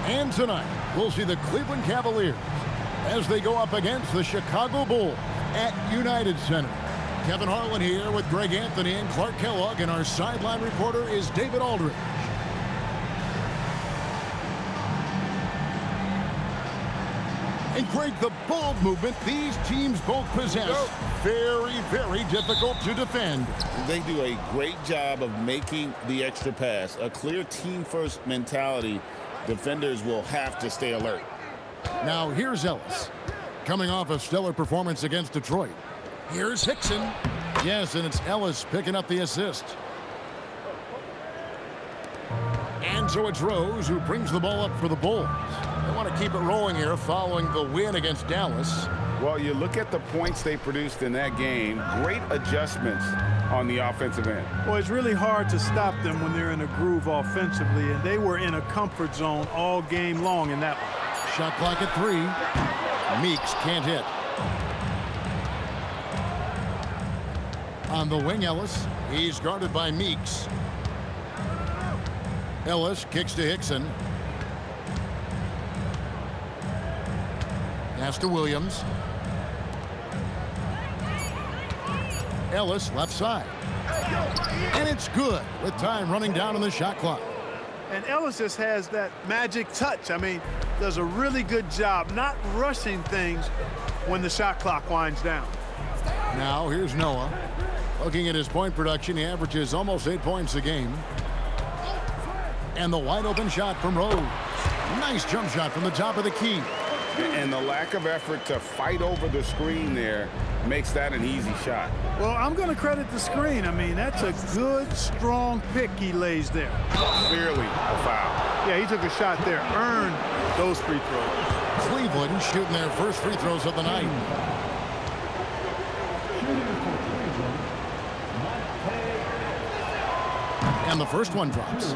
And tonight, we'll see the Cleveland Cavaliers as they go up against the Chicago Bulls at United Center. Kevin Harlan here with Greg Anthony and Clark Kellogg, and our sideline reporter is David Aldridge. And Greg, the ball movement these teams both possess, very, very difficult to defend. They do a great job of making the extra pass. A clear team-first mentality. Defenders will have to stay alert. Now here's Ellis, coming off a stellar performance against Detroit. Here's Hickson. Yes, and it's Ellis picking up the assist. And so it's Rose who brings the ball up for the Bulls. They want to keep it rolling here following the win against Dallas. Well, you look at the points they produced in that game. Great adjustments on the offensive end. Well, it's really hard to stop them when they're in a groove offensively, and they were in a comfort zone all game long in that one. Shot clock at 3. Meeks can't hit. On the wing, Ellis. He's guarded by Meeks. Ellis kicks to Hickson. Pass to Williams. Ellis left side. And it's good with time running down on the shot clock. And Ellis just has that magic touch. I mean, does a really good job not rushing things when the shot clock winds down. Now here's Noah. Looking at his point production, he averages almost 8 points a game. And the wide open shot from Rose. Nice jump shot from the top of the key. And the lack of effort to fight over the screen there makes that an easy shot. Well, I'm going to credit the screen. I mean, that's a good, strong pick he lays there. Clearly a foul. Yeah, he took a shot there, earned those free throws. Cleveland shooting their first free throws of the night. And the first one drops.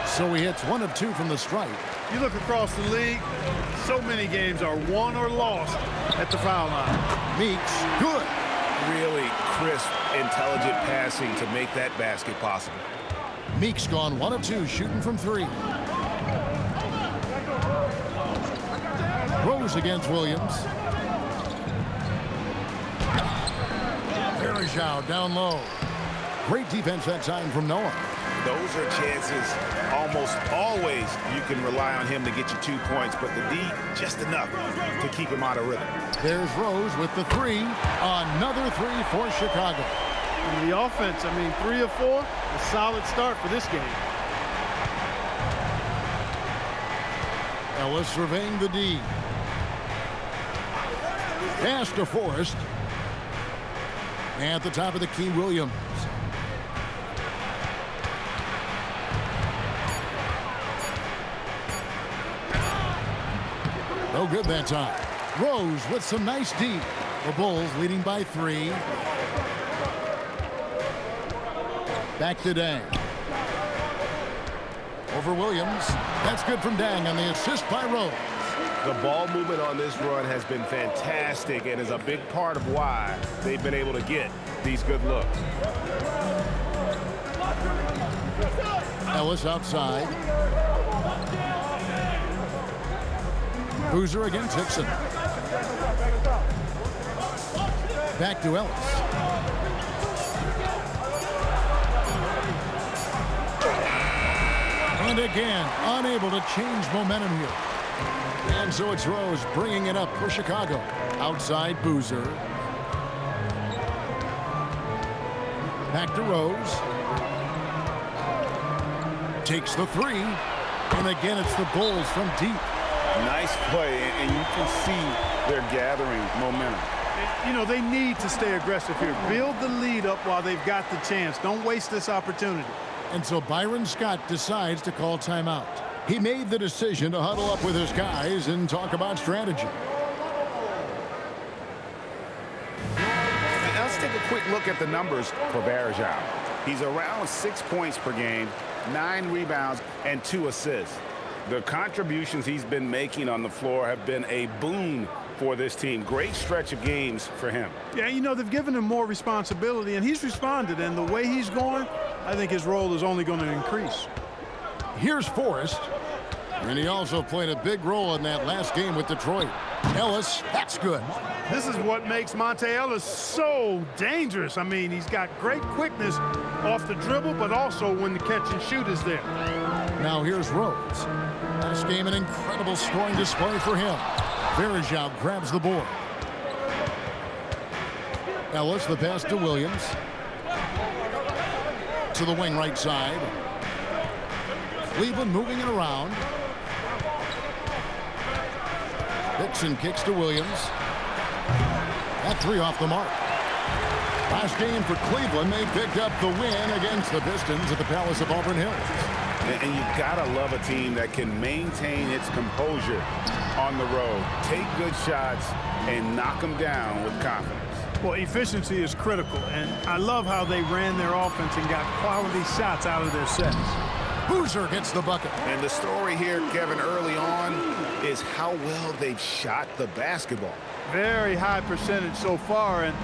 So he hits 1 of 2 from the stripe. You look across the league, so many games are won or lost at the foul line. Meeks, good. Really crisp, intelligent passing to make that basket possible. Meeks gone 1 of 2, shooting from 3. Rose against Williams. Varejao down low. Great defense that time from Noah. Those are chances almost always you can rely on him to get you 2 points, but the D, just enough to keep him out of rhythm. There's Rose with the 3. Another 3 for Chicago. And the offense, I mean, 3 of 4, a solid start for this game. Ellis surveying the D. Pass to Forrest. At the top of the key, Williams. No good that time. Rose with some nice D. The Bulls leading by 3. Back to Dang. Over Williams. That's good from Dang on the assist by Rose. The ball movement on this run has been fantastic and is a big part of why they've been able to get these good looks. Ellis outside. Boozer against Hickson. Back to Ellis. And again, unable to change momentum here. And so it's Rose bringing it up for Chicago. Outside Boozer. Back to Rose. Takes the 3. And again, it's the Bulls from deep. Nice play, and you can see they're gathering momentum. You know, they need to stay aggressive here. Build the lead up while they've got the chance. Don't waste this opportunity. And so Byron Scott decides to call timeout. He made the decision to huddle up with his guys and talk about strategy. Let's take a quick look at the numbers for Varejao. He's around 6 points per game, 9 rebounds, and 2 assists. The contributions he's been making on the floor have been a boon for this team. Great stretch of games for him. Yeah, you know, they've given him more responsibility, and he's responded. And the way he's going, I think his role is only going to increase. Here's Forrest. And he also played a big role in that last game with Detroit. Ellis, that's good. This is what makes Monte Ellis so dangerous. I mean, he's got great quickness off the dribble, but also when the catch and shoot is there. Now here's Rose. Last game, an incredible scoring display for him. Verjao grabs the board. Ellis, the pass to Williams. To the wing right side. Cleveland moving it around. Dixon kicks to Williams. That three off the mark. Last game for Cleveland, they picked up the win against the Pistons at the Palace of Auburn Hills. And you've got to love a team that can maintain its composure on the road, take good shots, and knock them down with confidence. Well, efficiency is critical, and I love how they ran their offense and got quality shots out of their sets. Boozer gets the bucket. And the story here, Kevin, early on is how well they've shot the basketball. Very high percentage so far, and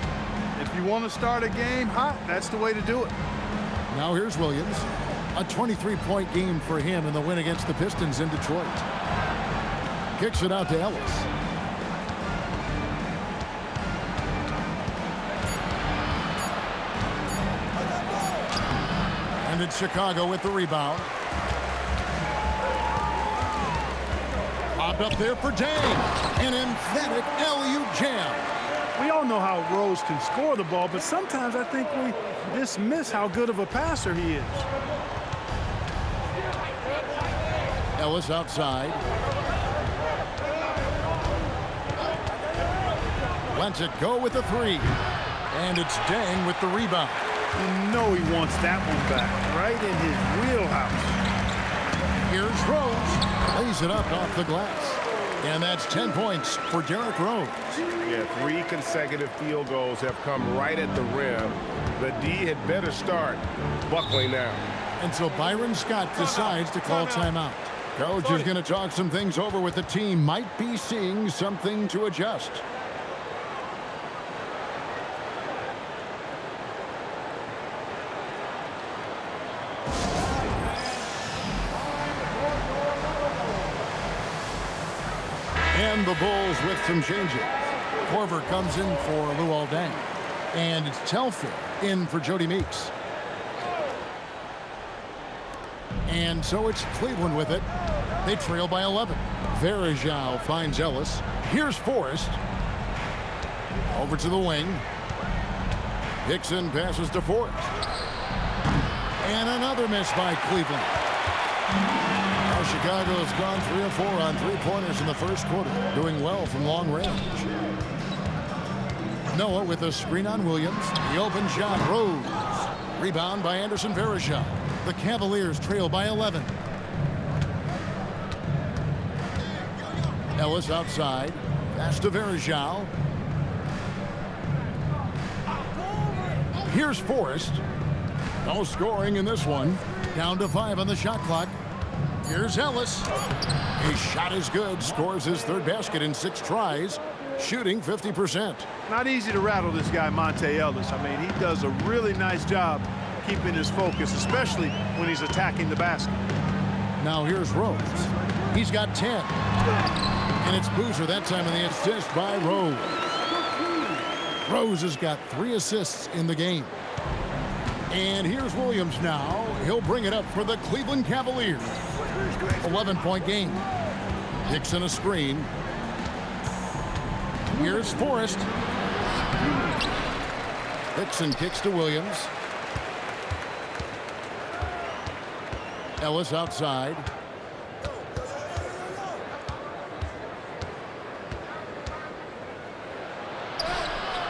if you want to start a game hot, that's the way to do it. Now here's Williams. A 23-point game for him in the win against the Pistons in Detroit. Kicks it out to Ellis. And it's Chicago with the rebound. Popped up there for Dang. An emphatic LU jam. We all know how Rose can score the ball, but sometimes I think we dismiss how good of a passer he is. Ellis outside. Lets it go with the three. And it's Dang with the rebound. You know he wants that one back, right in his wheelhouse. Here's Rose. Lays it up off the glass. And that's 10 points for Derrick Rose. Yeah, 3 consecutive field goals have come right at the rim. The D had better start buckling now. And so Byron Scott decides to call timeout. Coach is going to talk some things over with the team. Might be seeing something to adjust. And the Bulls with some changes. Korver comes in for Luol Deng. And it's Telfair in for Jody Meeks. And so it's Cleveland with it. They trail by 11. Verjao finds Ellis. Here's Forrest. Over to the wing. Dixon passes to Forrest. And another miss by Cleveland. Now Chicago has gone 3 of 4 on three-pointers in the first quarter, doing well from long range. Noah with a screen on Williams. The open shot, Rose. Rebound by Anderson Verjao. The Cavaliers trail by 11. Ellis outside. Pass to Verjao. Here's Forrest. No scoring in this one. Down to 5 on the shot clock. Here's Ellis. His shot is good. Scores his third basket in 6 tries. Shooting 50%. Not easy to rattle this guy, Monte Ellis. I mean, he does a really nice job keeping his focus, especially when he's attacking the basket. Now here's Rose. He's got 10. And it's Boozer that time in the assist by Rose. Rose has got 3 assists in the game. And here's Williams now. He'll bring it up for the Cleveland Cavaliers. 11-point game. Dixon a screen. Here's Forrest. Dixon kicks to Williams. Ellis outside.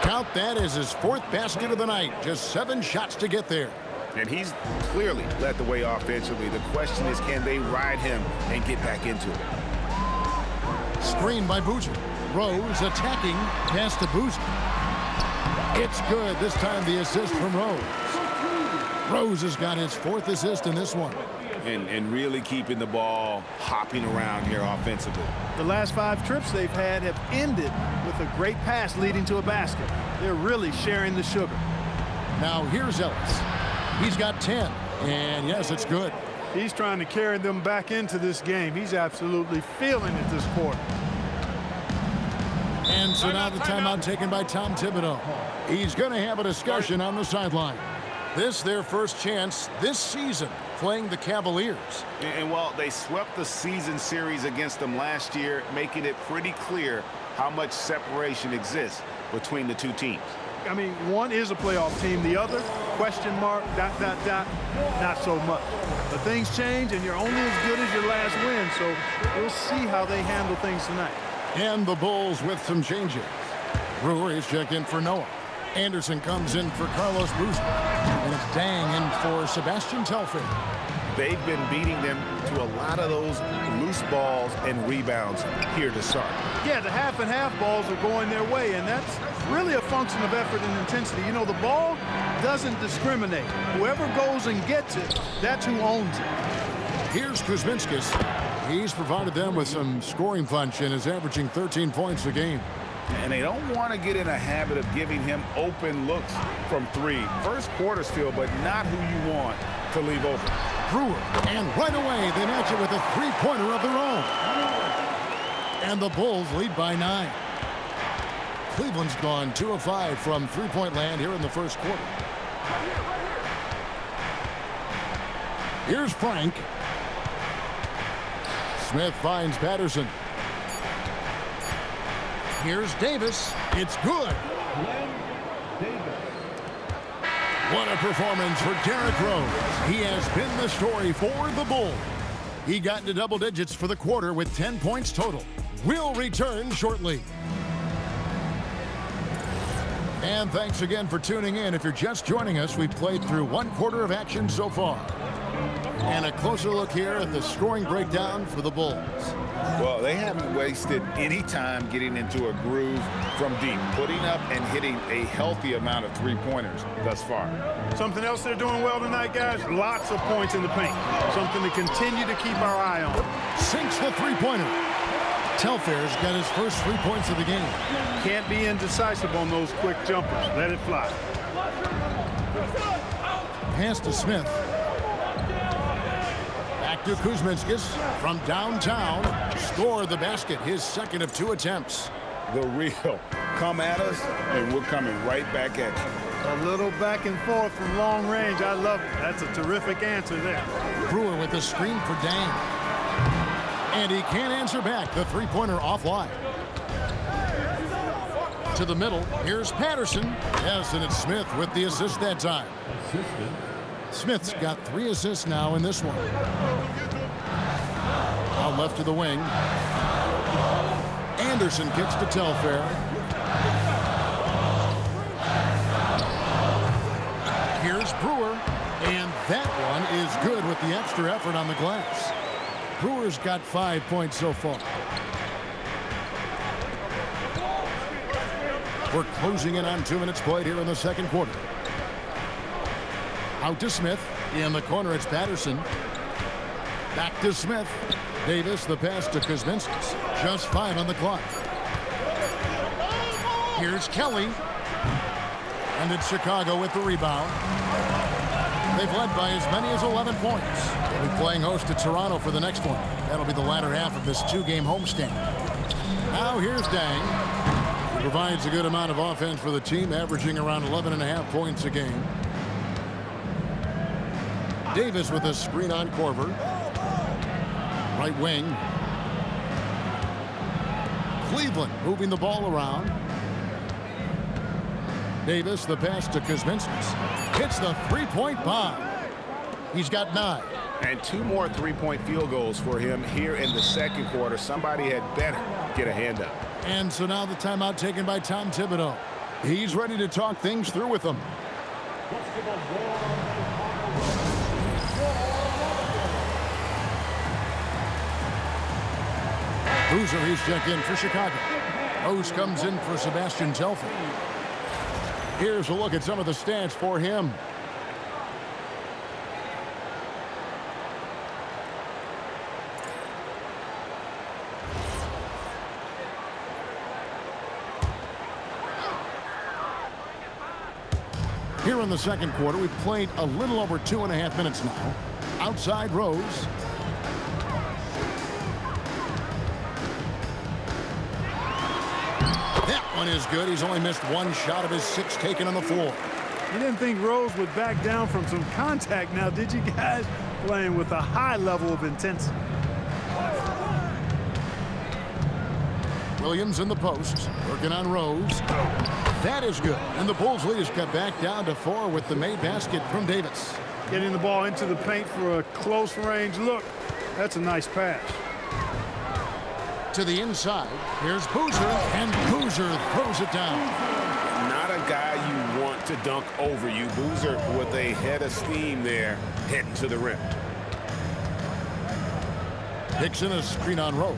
Count that as his 4th basket of the night. Just 7 shots to get there. And he's clearly led the way offensively. The question is, can they ride him and get back into it? Screen by Boozer. Rose attacking. Pass to Boozer. It's good. This time the assist from Rose. Rose has got his 4th assist in this one. And really keeping the ball hopping around here offensively. The last 5 trips they've had have ended with a great pass leading to a basket. They're really sharing the sugar. Now here's Ellis. He's got 10, and yes, it's good. He's trying to carry them back into this game. He's absolutely feeling it this quarter. And so now the timeout taken by Tom Thibodeau. He's going to have a discussion on the sideline. This their first chance this season playing the Cavaliers. And while they swept the season series against them last year, making it pretty clear how much separation exists between the two teams. I mean, one is a playoff team. The other, question mark, ... not so much. But things change, and you're only as good as your last win. So we'll see how they handle things tonight. And the Bulls with some changes. Brewer is checked in for Noah. Anderson comes in for Carlos Boozer. And it's Dang in for Sebastian Telfair. They've been beating them to a lot of those loose balls and rebounds here to start. Yeah, the half and half balls are going their way, and that's really a function of effort and intensity. You know, the ball doesn't discriminate. Whoever goes and gets it, that's who owns it. Here's Kuzminskis. He's provided them with some scoring punch and is averaging 13 points a game. And they don't want to get in a habit of giving him open looks from three. First quarter still, but not who you want to leave open. Brewer, and right away they match it with a three-pointer of their own. And the Bulls lead by 9. Cleveland's gone 2 of 5 from three-point land here in the first quarter. Here's Frank. Smith finds Patterson. Here's Davis. It's good. What a performance for Derrick Rose. He has been the story for the Bulls. He got into double digits for the quarter with 10 points total. We'll return shortly. And thanks again for tuning in. If you're just joining us, we've played through one quarter of action so far. And a closer look here at the scoring breakdown for the Bulls. Well, they haven't wasted any time getting into a groove from deep, putting up and hitting a healthy amount of three-pointers thus far. Something else they're doing well tonight, guys, lots of points in the paint. Something to continue to keep our eye on. Sinks the three-pointer. Telfair's got his first 3 points of the game. Can't be indecisive on those quick jumpers. Let it fly. Pass to Smith. Back to Kuzminskis from downtown. Scored the basket, his second of 2 attempts. The real come at us, and we're coming right back at you. A little back and forth from long range. I love it. That's a terrific answer there. Brewer with the screen for Dang. And he can't answer back. The three-pointer offline. To the middle. Here's Patterson. Yes, and it's Smith with the assist that time. Smith's got 3 assists now in this one. Out left to the wing. Anderson kicks to Telfair. Here's Brewer. And that one is good with the extra effort on the glass. Brewer's got 5 points so far. We're closing in on 2 minutes played here in the second quarter. Out to Smith. In the corner, it's Patterson. Back to Smith. Davis, the pass to Kuzminskis. Just 5 on the clock. Here's Kelly. And it's Chicago with the rebound. They've led by as many as 11 points. They'll be playing host to Toronto for the next one. That'll be the latter half of this 2-game homestand. Now here's Dang. He provides a good amount of offense for the team, averaging around 11.5 points a game. Davis with a screen on Korver. Right wing. Cleveland moving the ball around. Davis, the pass to Kuzminskis. Hits the three-point bomb. He's got 9. And 2 more three-point field goals for him here in the second quarter. Somebody had better get a hand up. And so now the timeout taken by Tom Thibodeau. He's ready to talk things through with them. Boozer, he's checked in for Chicago. Rose comes in for Sebastian Telfair. Here's a look at some of the stats for him. Here in the second quarter, we've played a little over 2.5 minutes now. Outside Rose. That one is good. He's only missed one shot of his 6 taken on the floor. You didn't think Rose would back down from some contact now, did you guys? Playing with a high level of intensity. Williams in the post, working on Rose. That is good. And the Bulls lead is cut back down to 4 with the made basket from Davis. Getting the ball into the paint for a close range look. That's a nice pass. To the inside, here's Boozer, and Boozer throws it down. Not a guy you want to dunk over you. Boozer with a head of steam there, heading to the rim. Hickson a screen on Rose.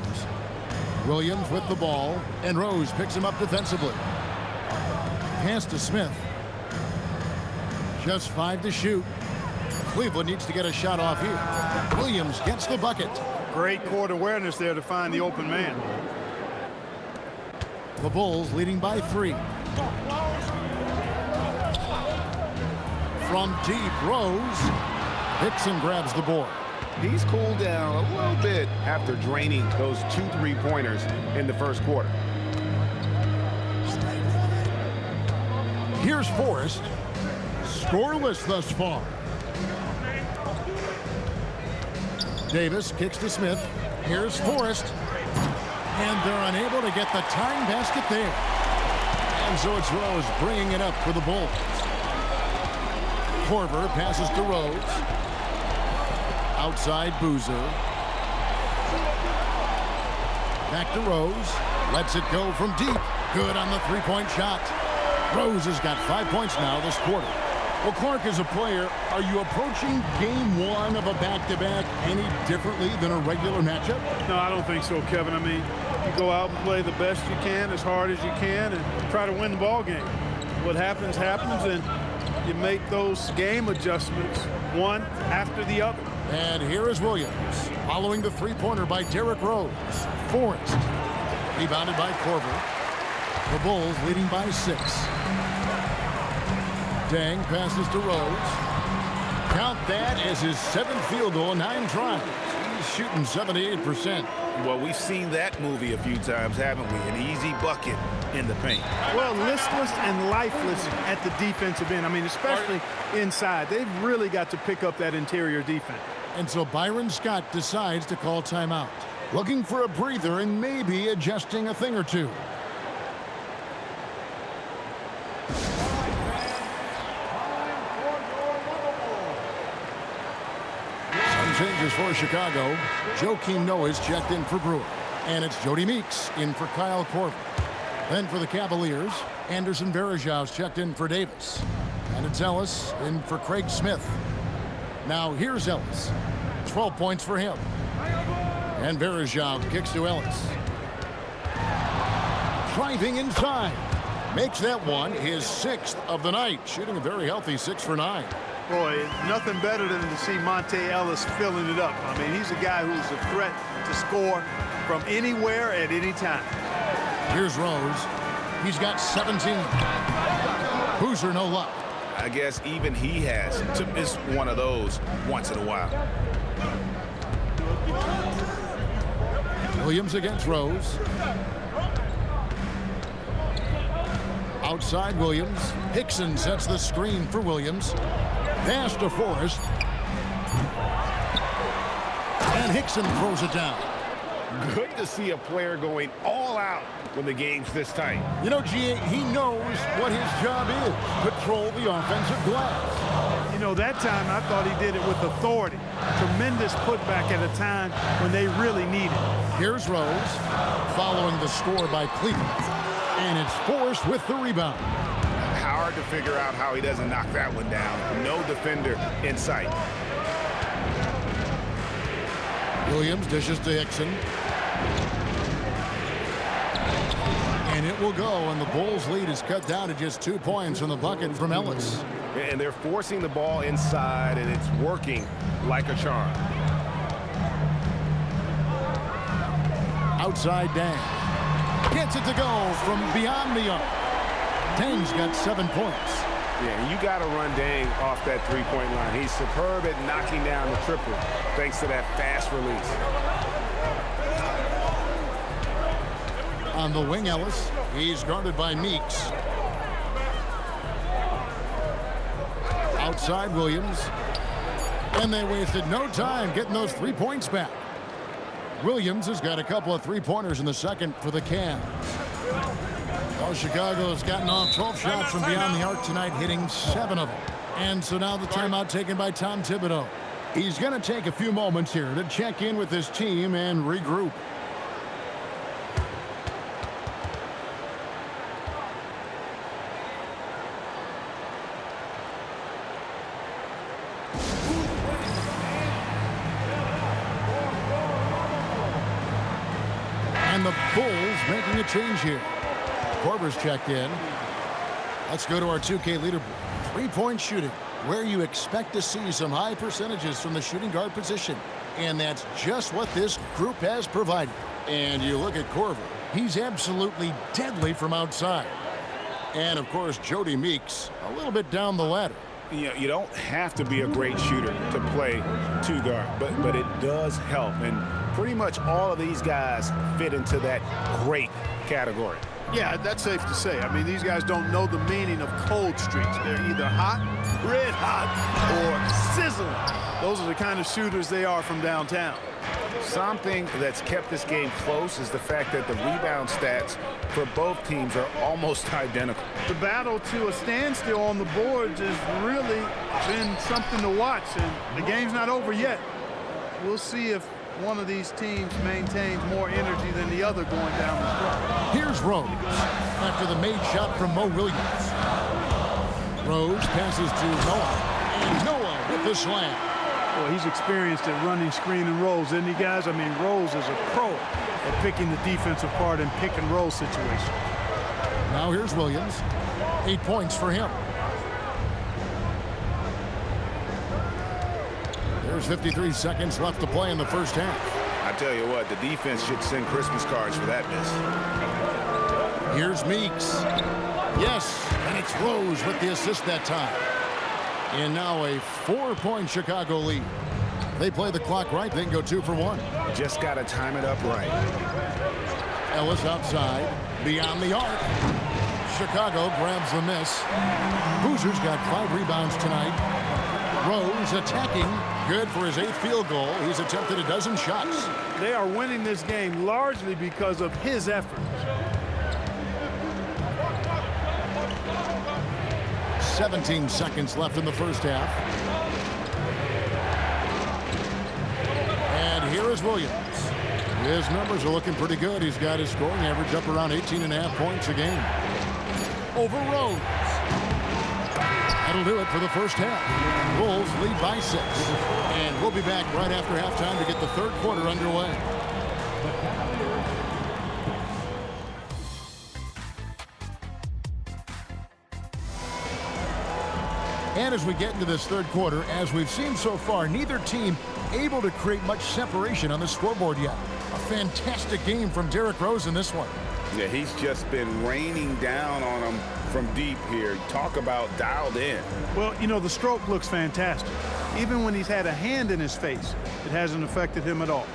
Williams with the ball, and Rose picks him up defensively. Pass to Smith. Just 5 to shoot. Cleveland needs to get a shot off here. Williams gets the bucket. Great court awareness there to find the open man. The Bulls leading by 3. From deep, Rose. Hickson grabs the board. He's cooled down a little bit after draining those 2 3-pointers in the first quarter. Here's Forrest. Scoreless thus far. Davis kicks to Smith. Here's Forrest. And they're unable to get the tying basket there. And so it's Rose bringing it up for the Bulls. Korver passes to Rose. Outside Boozer. Back to Rose. Lets it go from deep. Good on the 3-point shot. Rose has got 5 points now this quarter. Well, Clark, as a player, are you approaching game 1 of a back-to-back any differently than a regular matchup? No, I don't think so, Kevin. I mean, you go out and play the best you can, as hard as you can, and try to win the ball game. What happens, happens, and you make those game adjustments one after the other. And here is Williams, following the 3-pointer by Derrick Rose. Forrest, rebounded by Korver. The Bulls leading by 6. Dang passes to Rose. Count that as his 7th field goal in 9 tries. He's shooting 78%. Well, we've seen that movie a few times, haven't we? An easy bucket in the paint. Well, listless and lifeless at the defensive end. I mean, especially inside. They've really got to pick up that interior defense. And so Byron Scott decides to call timeout. Looking for a breather and maybe adjusting a thing or two. Changes for Chicago. Joakim Noah is checked in for Brewer. And it's Jody Meeks in for Kyle Korver. Then for the Cavaliers, Anderson Varejão's checked in for Davis. And it's Ellis in for Craig Smith. Now here's Ellis. 12 points for him. And Varejão kicks to Ellis. Driving inside. Makes that one his 6th of the night. Shooting a very healthy 6 for 9. Boy, nothing better than to see Monte Ellis filling it up. I mean, he's a guy who's a threat to score from anywhere at any time. Here's Rose. He's got 17. Boozer no luck. I guess even he has to miss one of those once in a while. Williams against Rose. Outside Williams. Hickson sets the screen for Williams. Pass to Forrest. And Hickson throws it down. Good to see a player going all out when the game's this tight. You know, G.A., he knows what his job is. Patrol the offensive glass. You know, that time I thought he did it with authority. Tremendous putback at a time when they really need it. Here's Rose, following the score by Cleveland. And it's Forrest with the rebound. Hard to figure out how he doesn't knock that one down. No defender in sight. Williams dishes to Hickson. And it will go, and the Bulls' lead is cut down to just 2 points from the bucket from Ellis. And they're forcing the ball inside, and it's working like a charm. Outside Dang. Gets it to go from beyond the arc. Dang's got 7 points. Yeah, and you got to run Dang off that three-point line. He's superb at knocking down the triple thanks to that fast release. On the wing, Ellis. He's guarded by Meeks. Outside, Williams. And they wasted no time getting those 3 points back. Williams has got a couple of three-pointers in the second for the Cavs. Oh, Chicago's gotten off 12 shots from beyond the arc tonight, hitting 7 of them. And so now the timeout taken by Tom Thibodeau. He's going to take a few moments here to check in with his team and regroup. And the Bulls making a change here. Korver's checked in. Let's go to our 2K leaderboard. Three-point shooting, where you expect to see some high percentages from the shooting guard position. And that's just what this group has provided. And you look at Korver. He's absolutely deadly from outside. And, of course, Jody Meeks a little bit down the ladder. You don't have to be a great shooter to play two guard, but it does help. And pretty much all of these guys fit into that great category. Yeah, that's safe to say. I mean, these guys don't know the meaning of cold streaks. They're either hot, red hot, or sizzling. Those are the kind of shooters they are from downtown. Something that's kept this game close is the fact that the rebound stats for both teams are almost identical. The battle to a standstill on the boards has really been something to watch, and the game's not over yet. We'll see if one of these teams maintains more energy than the other going down the stretch. Here's Rose after the made shot from Mo Williams. Rose passes to Noah, and Noah with the slam. Well, he's experienced at running screen and rolls, isn't he, guys? I mean, Rose is a pro at picking the defensive part in pick and roll situation. Now here's Williams. 8 points for him. There's 53 seconds left to play in the first half. I tell you what, the defense should send Christmas cards for that miss. Here's Meeks. Yes, and it's Rose with the assist that time. And now a 4-point Chicago lead. They play the clock right, they can go 2 for 1. Just got to time it up right. Ellis outside, beyond the arc. Chicago grabs the miss. Boozer's got 5 rebounds tonight. Rose attacking, good for his 8th field goal. He's attempted a dozen shots. They are winning this game largely because of his efforts. 17 seconds left in the first half. And here is Williams. His numbers are looking pretty good. He's got his scoring average up around 18.5 points a game. Over Rose. That'll do it for the first half. Bulls lead by 6. And we'll be back right after halftime to get the third quarter underway. And as we get into this third quarter, as we've seen so far, neither team able to create much separation on the scoreboard yet. A fantastic game from Derrick Rose in this one. Yeah, he's just been raining down on them from deep here. Talk about dialed in. Well, you know, the stroke looks fantastic. Even when he's had a hand in his face, it hasn't affected him at all.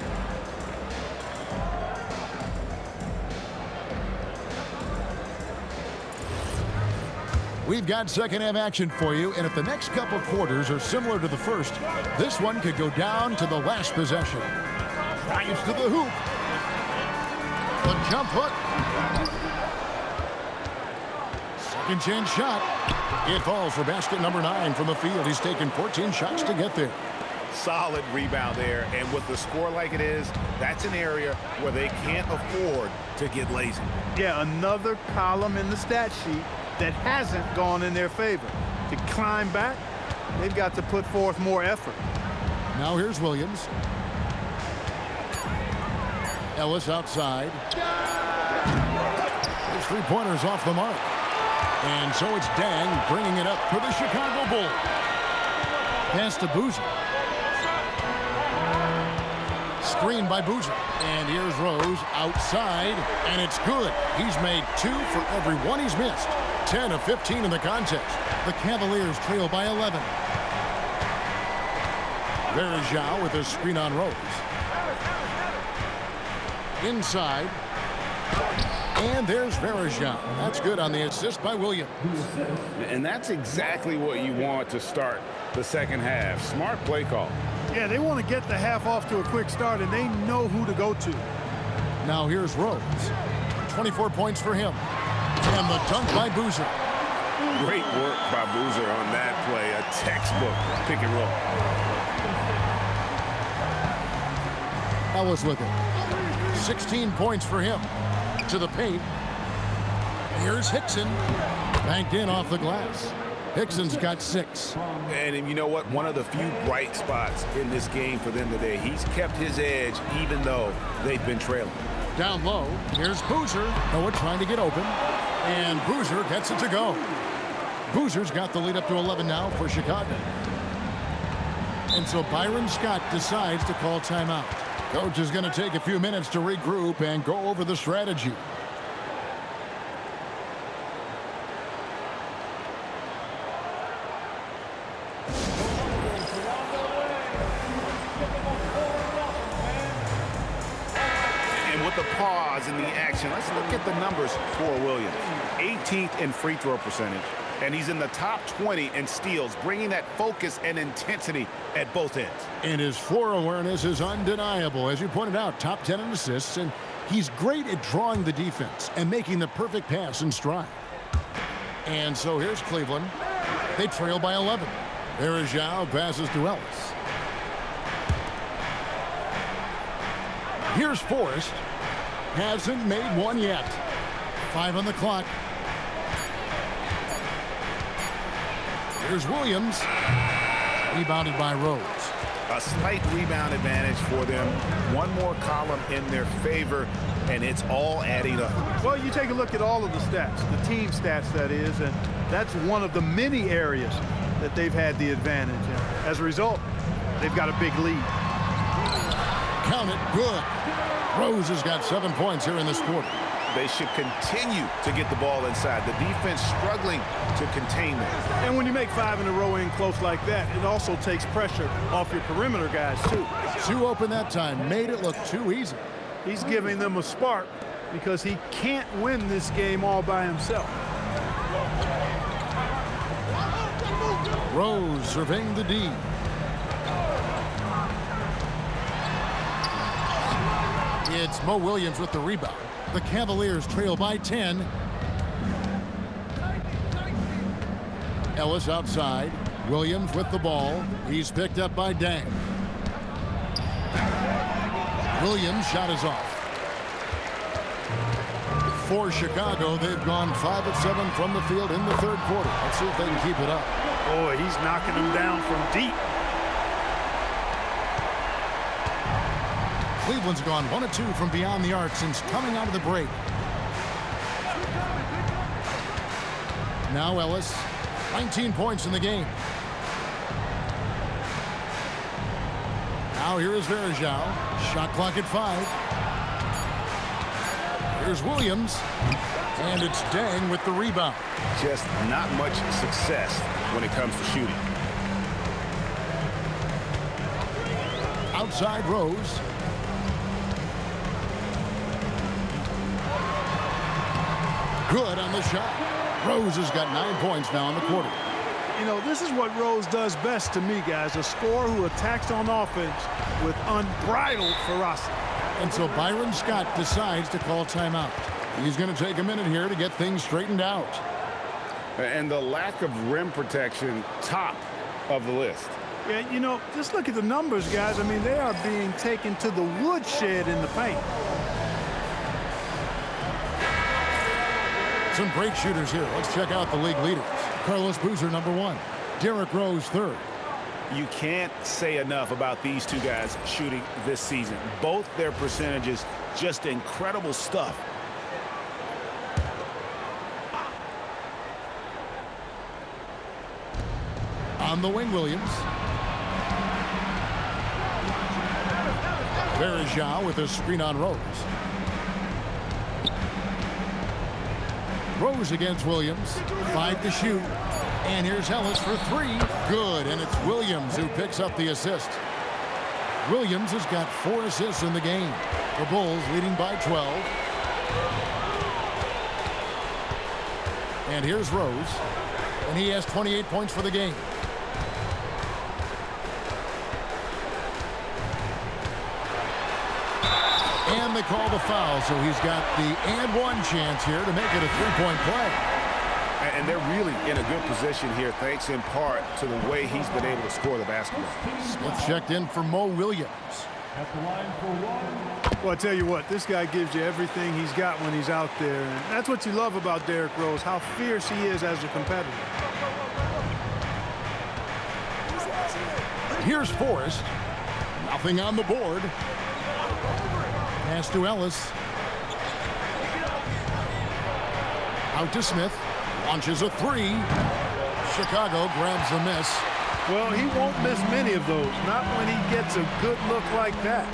We've got second half action for you, and if the next couple quarters are similar to the first, this one could go down to the last possession. Drives to the hoop. The jump hook. Second chance shot. It falls for basket number 9 from the field. He's taken 14 shots to get there. Solid rebound there, and with the score like it is, that's an area where they can't afford to get lazy. Yeah, another column in the stat sheet that hasn't gone in their favor. To climb back, they've got to put forth more effort. Now here's Williams. Ellis outside. His three-pointer's off the mark. And so it's Dang bringing it up for the Chicago Bulls. Pass to Boozer. Screen by Boozer. And here's Rose outside, and it's good. He's made 2 for every one he's missed. 10 of 15 in the contest. The Cavaliers trail by 11. Verjao with a screen on Rose. Inside. And there's Verjao. That's good on the assist by Williams. And that's exactly what you want to start the second half. Smart play call. Yeah, they want to get the half off to a quick start, and they know who to go to. Now here's Rose. 24 points for him. And the dunk by Boozer. Great work by Boozer on that play. A textbook pick and roll. Ellis with it. 16 points for him. To the paint. Here's Hickson. Banked in off the glass. Hickson's got 6. And you know what? One of the few bright spots in this game for them today. He's kept his edge even though they've been trailing. Down low. Here's Boozer. Noah trying to get open. And Boozer gets it to go. Boozer's got the lead up to 11 now for Chicago. And so Byron Scott decides to call timeout. Coach is going to take a few minutes to regroup and go over the strategy. And with the pause in the action, let's look at the numbers for Williams. 18th in free throw percentage, and he's in the top 20 in steals, bringing that focus and intensity at both ends. And his floor awareness is undeniable. As you pointed out, top 10 in assists, and he's great at drawing the defense and making the perfect pass in stride. And so here's Cleveland. They trail by 11. There is Zhao, passes to Ellis. Here's Forrest. Hasn't made one yet. 5 on the clock. Here's Williams. Rebounded by Rose. A slight rebound advantage for them. One more column in their favor, and it's all adding up. Well, you take a look at all of the stats, the team stats, that is, and that's one of the many areas that they've had the advantage. And as a result, they've got a big lead. Count it, good. Rose has got 7 points here in this quarter. They should continue to get the ball inside. The defense struggling to contain them. And when you make 5 in a row in close like that, it also takes pressure off your perimeter guys, too. 2 open that time, made it look too easy. He's giving them a spark because he can't win this game all by himself. Rose surveying the D. It's Mo Williams with the rebound. The Cavaliers trail by 10. Ellis outside. Williams with the ball. He's picked up by Dang. Williams' shot is off. For Chicago, they've gone 5 of 7 from the field in the third quarter. Let's see if they can keep it up. Boy, he's knocking them down from deep. Cleveland's gone 1 of 2 from beyond the arc since coming out of the break. Now Ellis, 19 points in the game. Now here is Verjao. Shot clock at 5. Here's Williams. And it's Dang with the rebound. Just not much success when it comes to shooting. Outside Rose. Good on the shot. Rose has got 9 points now in the quarter. You know, this is what Rose does best to me, guys. A scorer who attacks on offense with unbridled ferocity. And so Byron Scott decides to call timeout. He's going to take a minute here to get things straightened out. And the lack of rim protection, top of the list. Yeah, you know, just look at the numbers, guys. I mean, they are being taken to the woodshed in the paint. Some great shooters here. Let's check out the league leaders. Carlos Boozer, number 1. Derrick Rose, 3rd. You can't say enough about these two guys shooting this season. Both their percentages, just incredible stuff. On the wing, Williams. Verjao with a screen on Rose. Rose against Williams. 5 to shoot. And here's Ellis for 3. Good. And it's Williams who picks up the assist. Williams has got 4 assists in the game. The Bulls leading by 12. And here's Rose. And he has 28 points for the game. And they call the foul, so he's got the and one chance here to make it a 3-point play. And they're really in a good position here, thanks in part to the way he's been able to score the basketball. Smith checked in for Mo Williams. Well, I tell you what, this guy gives you everything he's got when he's out there. And that's what you love about Derrick Rose, how fierce he is as a competitor. Here's Forrest. Nothing on the board. Pass to Ellis. Out to Smith. Launches a 3. Chicago grabs the miss. Well, he won't miss many of those. Not when he gets a good look like that.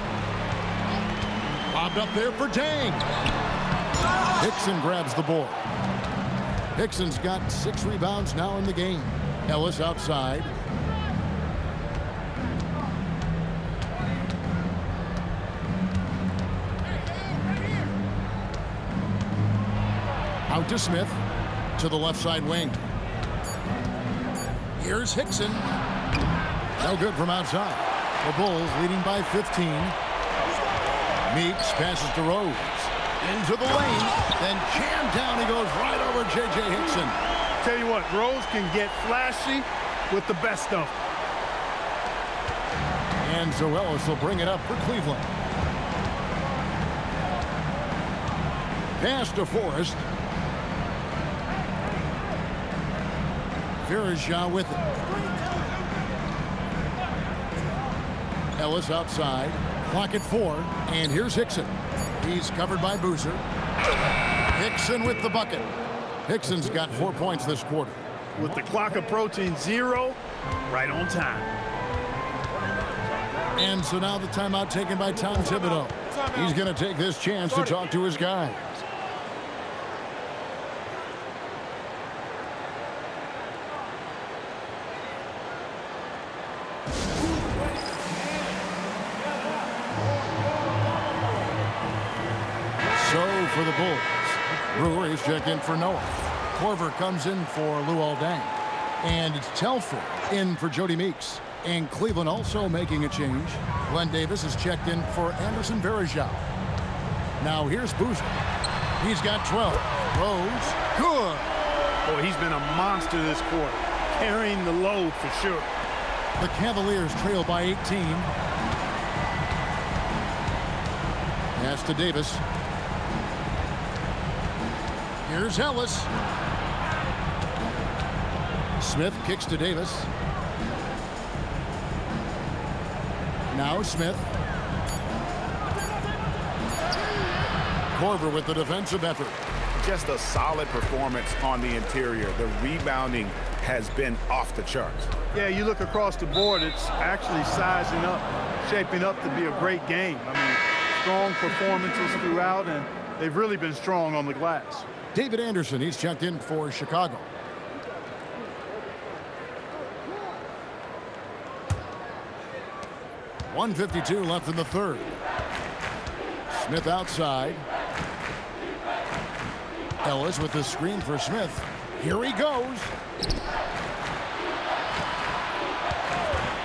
Lobbed up there for Dang. Hickson grabs the board. Hickson's got 6 rebounds now in the game. Ellis outside. Out to Smith. To the left side wing. Here's Hickson. No good from outside. The Bulls leading by 15. Meeks passes to Rose. Into the lane. Then jammed down. He goes right over J.J. Hickson. Tell you what, Rose can get flashy with the best of them. And so Ellis will bring it up for Cleveland. Pass to Forrest. Verjao with it. Ellis outside. Clock at 4. And here's Hickson. He's covered by Boozer. Hickson with the bucket. Hickson's got 4 points this quarter. With the clock approaching 0, right on time. And so now the timeout taken by Tom Thibodeau. He's going to take this chance to talk to his guys. For the Bulls. Brewery's checked in for Noah. Korver comes in for Luol Deng. And it's Telford in for Jody Meeks. And Cleveland also making a change. Glenn Davis is checked in for Anderson Verjao. Now here's Boozer. He's got 12. Rose. Good. Boy, he's been a monster this quarter. Carrying the load for sure. The Cavaliers trail by 18. Pass to Davis. Here's Ellis. Smith kicks to Davis. Now Smith. Korver with the defensive effort. Just a solid performance on the interior. The rebounding has been off the charts. Yeah, you look across the board, it's actually sizing up, shaping up to be a great game. I mean, strong performances throughout, and they've really been strong on the glass. David Anderson, he's checked in for Chicago. .152 left in the third. Smith outside. Ellis with the screen for Smith. Here he goes.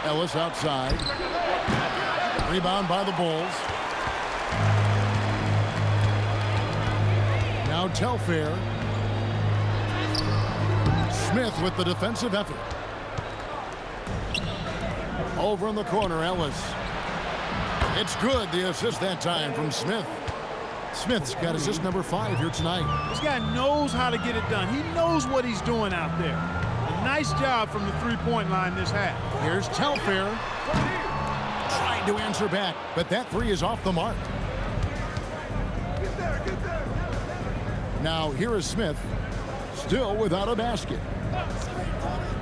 Ellis outside. Rebound by the Bulls. Now Telfair. Smith with the defensive effort. Over in the corner, Ellis. It's good. The assist that time from Smith. Smith's got assist number 5 here tonight. This guy knows how to get it done. He knows what he's doing out there. A nice job from the three-point line this half. Here's Telfair. Trying to answer back, but that 3 is off the mark. Now here is Smith, still without a basket.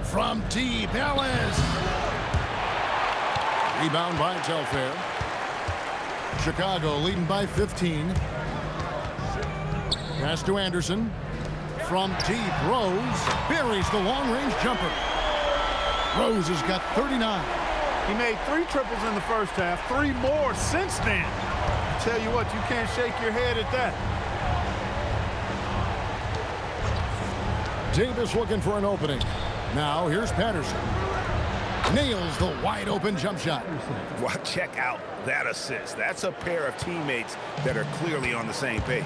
From deep, Ellis. Rebound by Telfair. Chicago leading by 15. Pass to Anderson. From deep, Rose buries the long-range jumper. Rose has got 39. He made 3 triples in the first half, 3 more since then. I tell you what, you can't shake your head at that. Davis looking for an opening. Now here's Patterson. Nails the wide-open jump shot. Well, check out that assist. That's a pair of teammates that are clearly on the same page.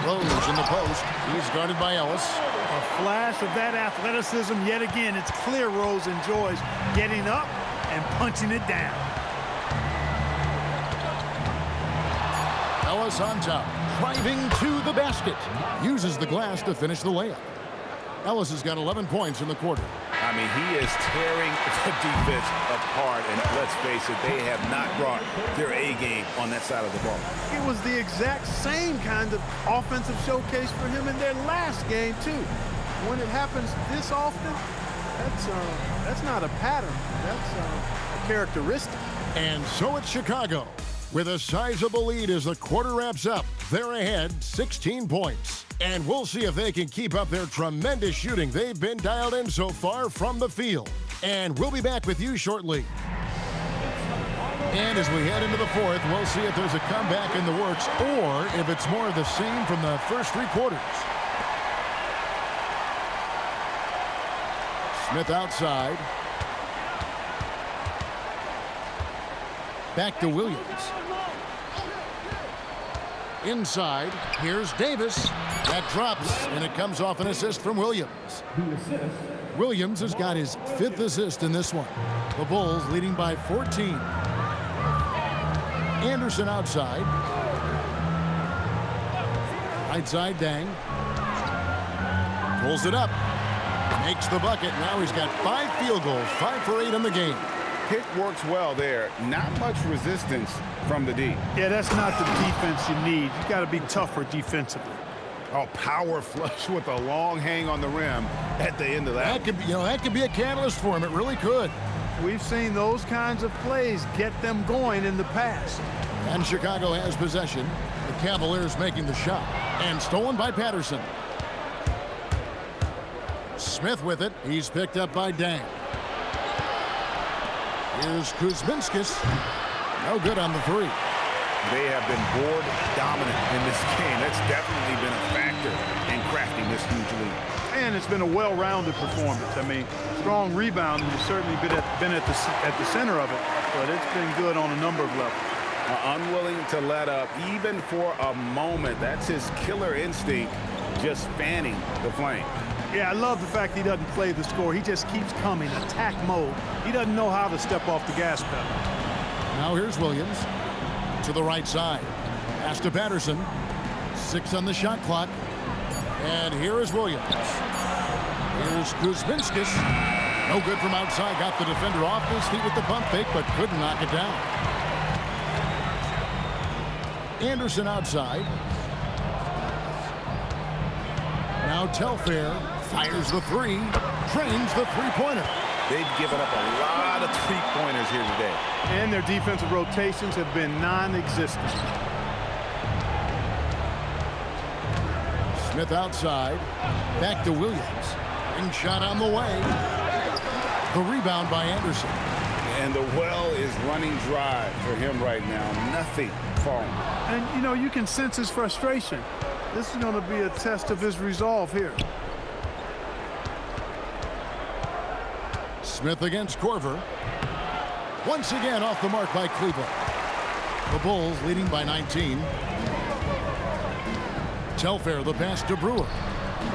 Rose in the post. He's guarded by Ellis. A flash of that athleticism yet again. It's clear Rose enjoys getting up and punching it down. Ellis on top. Driving to the basket. Uses the glass to finish the layup. Ellis has got 11 points in the quarter. I mean, he is tearing the defense apart, and let's face it, they have not brought their A game on that side of the ball. It was the exact same kind of offensive showcase for him in their last game, too. When it happens this often, that's not a pattern. That's a characteristic. And so it's Chicago with a sizable lead as the quarter wraps up. They're ahead 16 points. And we'll see if they can keep up their tremendous shooting they've been dialed in so far from the field. And we'll be back with you shortly. And as we head into the fourth, we'll see if there's a comeback in the works or if it's more of the same from the first 3 quarters. Smith outside. Back to Williams. Inside, here's Davis. That drops, and it comes off an assist from Williams. Williams has got his 5th assist in this one. The Bulls leading by 14. Anderson outside. Right side, Dang. Pulls it up. Makes the bucket. Now he's got 5 field goals, 5 for 8 in the game. Pick works well there. Not much resistance from the D. Yeah, that's not the defense you need. You got to be tougher defensively. Oh, power flush with a long hang on the rim at the end of that. That could be a catalyst for him. It really could. We've seen those kinds of plays get them going in the past. And Chicago has possession. The Cavaliers making the shot. And stolen by Patterson. Smith with it. He's picked up by Dang. Here's Kuzminskis. No good on the 3. They have been board dominant in this game. That's definitely been a factor in crafting this huge lead. And it's been a well-rounded performance. I mean, strong rebounding has certainly been at the center of it, but it's been good on a number of levels. Unwilling to let up even for a moment. That's his killer instinct, just fanning the flame. Yeah, I love the fact he doesn't play the score. He just keeps coming, attack mode. He doesn't know how to step off the gas pedal. Now here's Williams to the right side. Pass to Patterson. 6 on the shot clock. And here is Williams. Here's Kuzminskis. No good from outside. Got the defender off his feet with the pump fake, but couldn't knock it down. Anderson outside. Now Telfair fires the 3. Trains the 3-pointer. They've given up a lot of 3-pointers here today. And their defensive rotations have been non-existent. Smith outside. Back to Williams. Ring shot on the way. The rebound by Anderson. And the well is running dry for him right now. Nothing falling. And, you know, you can sense his frustration. This is going to be a test of his resolve here. Smith against Korver. Once again off the mark by Cleveland. The Bulls leading by 19. Telfair the pass to Brewer.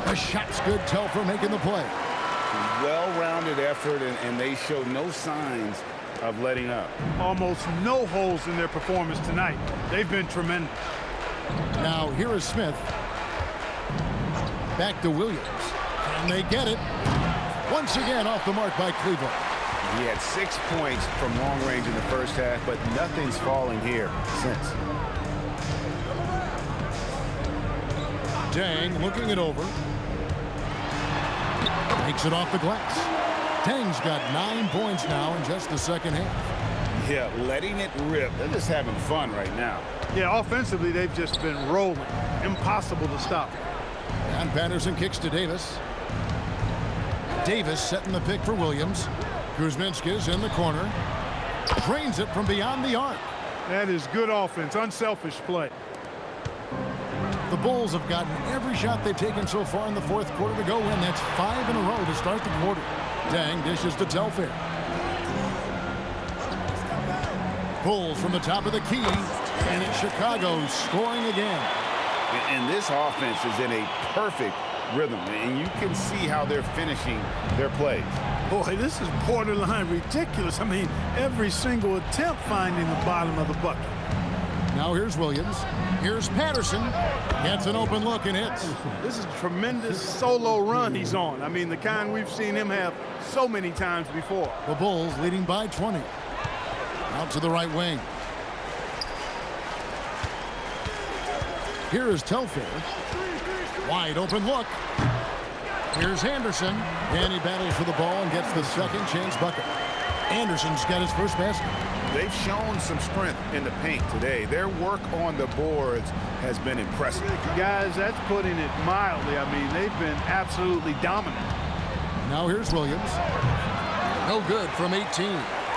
The shot's good. Telfair making the play. Well-rounded effort, and they show no signs of letting up. Almost no holes in their performance tonight. They've been tremendous. Now here is Smith. Back to Williams. And they get it. Once again off the mark by Cleveland. He had 6 points from long range in the first half, but nothing's falling here since. Dang looking it over. Takes it off the glass. Dang's got 9 points now in just the second half. Yeah, letting it rip. They're just having fun right now. Yeah, offensively, they've just been rolling. Impossible to stop. And Patterson kicks to Davis. Davis setting the pick for Williams. Kuzminski's in the corner. Drains it from beyond the arc. That is good offense, unselfish play. The Bulls have gotten every shot they've taken so far in the fourth quarter to go in. That's 5 in a row to start the quarter. Dang dishes to Telfair. Bulls from the top of the key, and it's Chicago scoring again. And this offense is in a perfect rhythm, and you can see how they're finishing their plays. Boy, this is borderline ridiculous. I mean, every single attempt finding the bottom of the bucket. Now here's Williams. Here's Patterson. Gets an open look and hits. This is a tremendous solo run he's on. I mean, the kind we've seen him have so many times before. The Bulls leading by 20. Out to the right wing. Here is Telfair. Wide open look. Here's Anderson. And he battles for the ball and gets the second chance bucket. Anderson's got his first basket. They've shown some strength in the paint today. Their work on the boards has been impressive. Guys, that's putting it mildly. I mean, they've been absolutely dominant. Now here's Williams. No good from 18.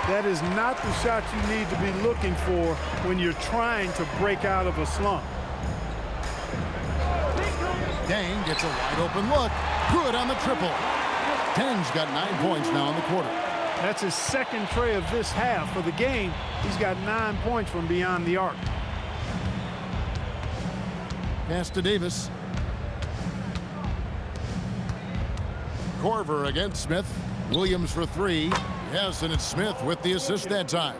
That is not the shot you need to be looking for when you're trying to break out of a slump. Dang gets a wide open look. Good on the triple. Dang's got 9 points now in the quarter. That's his second tray of this half. For the game, he's got 9 points from beyond the arc. Pass to Davis. Corver against Smith. Williams for 3. Yes, and it's Smith with the assist that time.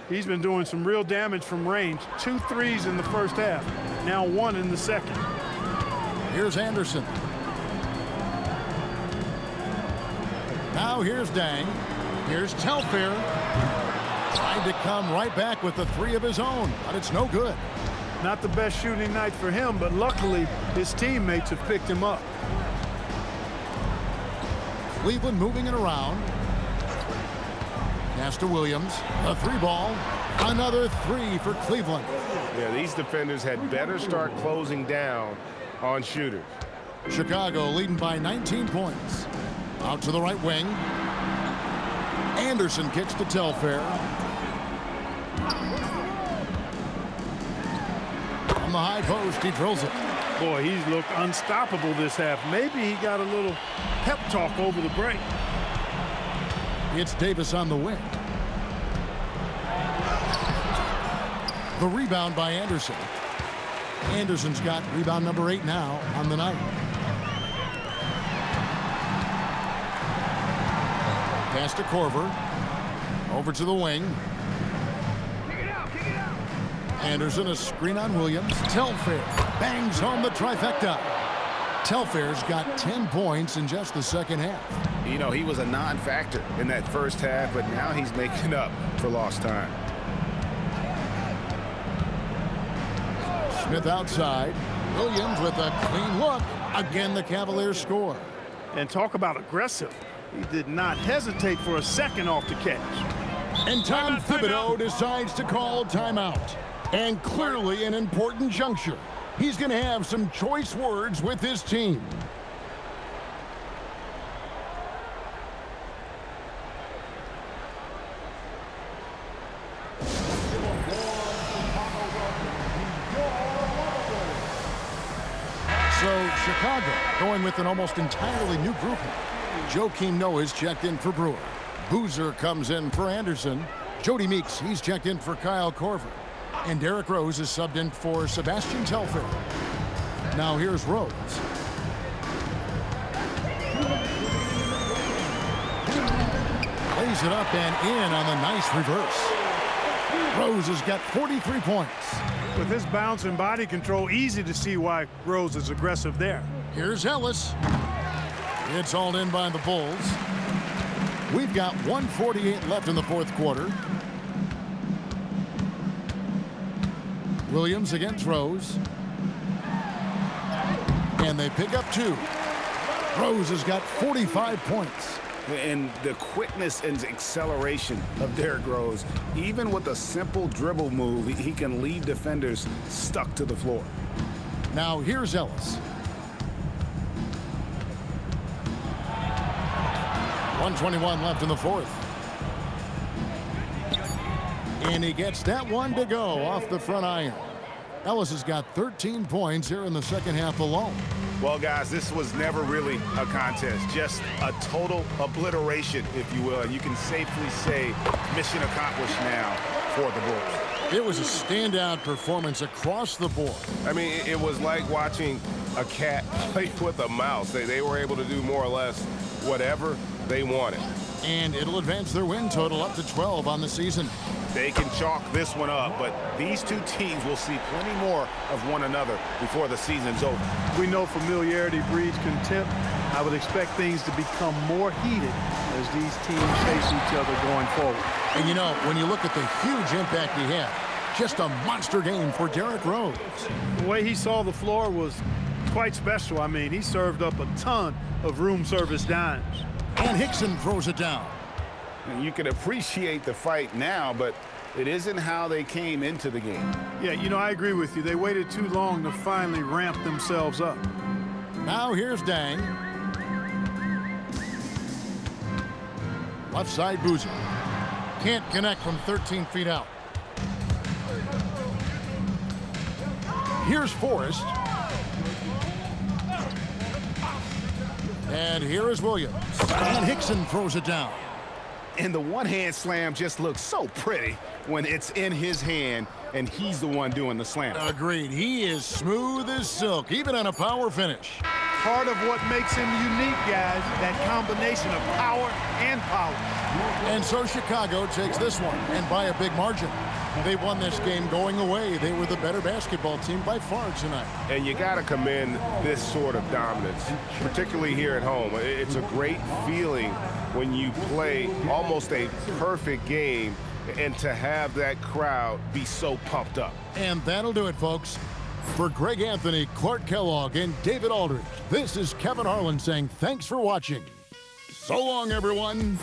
He's been doing some real damage from range. 2 threes in the first half. Now 1 in the second. Here's Anderson. Now here's Dang. Here's Telfair. Trying to come right back with the 3 of his own, but it's no good. Not the best shooting night for him, but luckily his teammates have picked him up. Cleveland moving it around. Pass to Williams. A 3 ball. Another 3 for Cleveland. Yeah, these defenders had better start closing down on shooters. Chicago leading by 19 points. Out to the right wing. Anderson kicks to Telfair. On the high post, he drills it. Boy, he's looked unstoppable this half. Maybe he got a little pep talk over the break. It's Davis on the wing. The rebound by Anderson. Anderson's got rebound number 8 now on the night. Pass to Corver. Over to the wing. Anderson, a screen on Williams. Telfair bangs home the trifecta. Telfair's got 10 points in just the second half. You know, he was a non-factor in that first half, but now he's making up for lost time. Smith outside. Williams with a clean look. Again, the Cavaliers score. And talk about aggressive. He did not hesitate for a second off the catch. And Tom Thibodeau decides to call timeout. And clearly an important juncture. He's going to have some choice words with his team. So Chicago going with an almost entirely new grouping. Joakim Noah's checked in for Brewer. Boozer comes in for Anderson. Jody Meeks, he's checked in for Kyle Korver. And Derrick Rose is subbed in for Sebastian Telfair. Now here's Rose. Plays it up and in on the nice reverse. Rose has got 43 points. With his bounce and body control, easy to see why Rose is aggressive there. Here's Ellis. It's hauled in by the Bulls. We've got 1:48 left in the fourth quarter. Williams against Rose. And they pick up 2. Rose has got 45 points. And the quickness and acceleration of Derrick Rose, even with a simple dribble move, he can leave defenders stuck to the floor. Now here's Ellis. 1:21 left in the fourth. And he gets that one to go off the front iron. Ellis has got 13 points here in the second half alone. Well, guys, this was never really a contest, just a total obliteration, if you will. And you can safely say mission accomplished now for the Bulls. It was a standout performance across the board. I mean, it was like watching a cat play with a mouse. They were able to do more or less whatever they wanted. And it'll advance their win total up to 12 on the season. They can chalk this one up, but these two teams will see plenty more of one another before the season's over. We know familiarity breeds contempt. I would expect things to become more heated as these teams face each other going forward. And you know, when you look at the huge impact he had, just a monster game for Derrick Rose. The way he saw the floor was quite special. I mean, he served up a ton of room service dimes. And Hickson throws it down. And you can appreciate the fight now, but it isn't how they came into the game. Yeah, you know, I agree with you. They waited too long to finally ramp themselves up. Now here's Dang. Left side Boozer. Can't connect from 13 feet out. Here's Forrest. And here is Williams. And Hickson throws it down. And the one-hand slam just looks so pretty when it's in his hand and he's the one doing the slam. Agreed. He is smooth as silk, even on a power finish. Part of what makes him unique, guys, that combination of power and power. And so Chicago takes this one, and by a big margin. They won this game going away. They were the better basketball team by far tonight. And you got to commend this sort of dominance, particularly here at home. It's a great feeling when you play almost a perfect game and to have that crowd be so pumped up. And that'll do it, folks. For Greg Anthony, Clark Kellogg, and David Aldridge, this is Kevin Harlan saying thanks for watching. So long, everyone.